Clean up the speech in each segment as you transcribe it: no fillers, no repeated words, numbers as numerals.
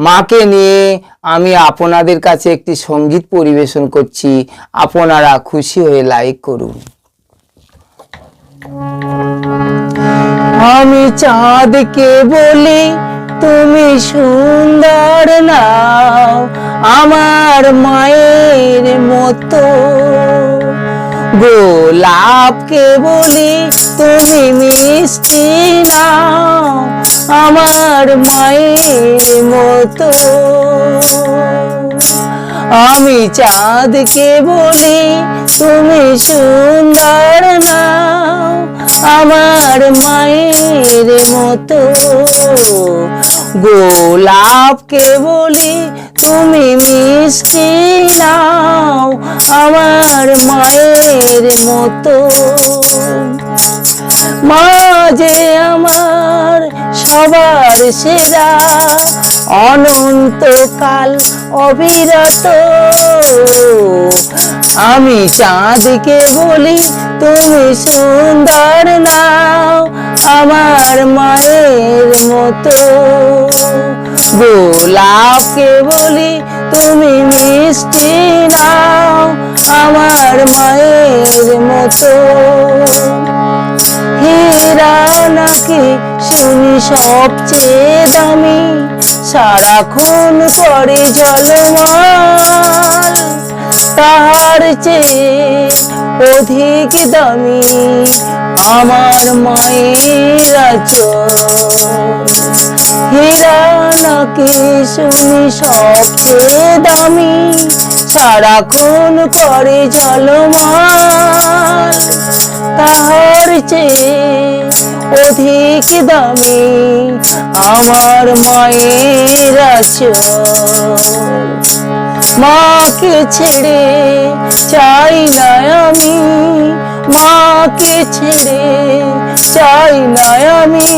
মাকে নিয়ে আমি আপনাদের কাছে একটি সঙ্গীত পরিবেশন করছি, আপনারা খুশি হয়ে লাইক করুন। আমি চাঁদকে বলি তুমি সুন্দর নাও, আমার মায়ের মতো। গোলাপকে বলি তুমি মিষ্টি নাও, আমার মায়ের মতো। আমি চাঁদকে বলি তুমি সুন্দর নাও, আমার মায়ের মতো। গোলাপকে বলি তুমি মিষ্টি নাও, আমার মায়ের মতো। মা যে আমার সবার সেরা, অনন্তকাল অবিরত। আমি চাঁদকে বলি তুমি সুন্দর নাও, আমার মায়ের মতো। গোলাপকে বলি তুমি মিষ্টি নাও, আমার মায়ের মতো। হীরা নাকি শুনি সবচেয়ে দামি, সারাক্ষণ করে ঝলমল, তার চেয়ে অধিক দামি আমার মায়ের আঁচল। হীরা নাকি শুনি সবচেয়ে দামি, সারাক্ষণ করে ঝলমল, তার চেয়ে অধিক দামি আমার মায়ের আঁচল। মাকে ছেড়ে চাই না আমি, মাকে ছেড়ে চাই না আমি।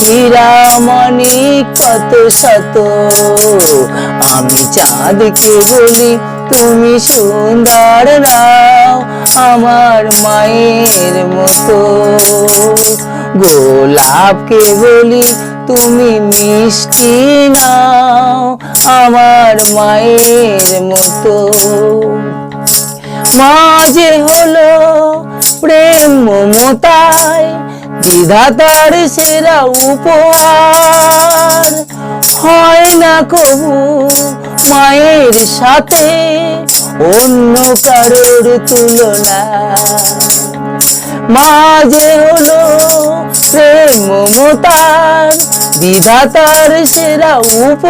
হীরা মানিক কত শত, আমি চাঁদকে বলি তুমি সুন্দর নাও, আমার মায়ের মতো। গোলাপকে বলি তুমি মিষ্টি নাও, আমার মায়ের মতো। মা যে হলো প্রেম মমতায় বিধাতার সেরা উপহার, হয় না কবু মায়ের সাথে অন্য কারোর তুলনা। মা যে হলো প্রেম মমতার বিধাতার সেরা উপহার।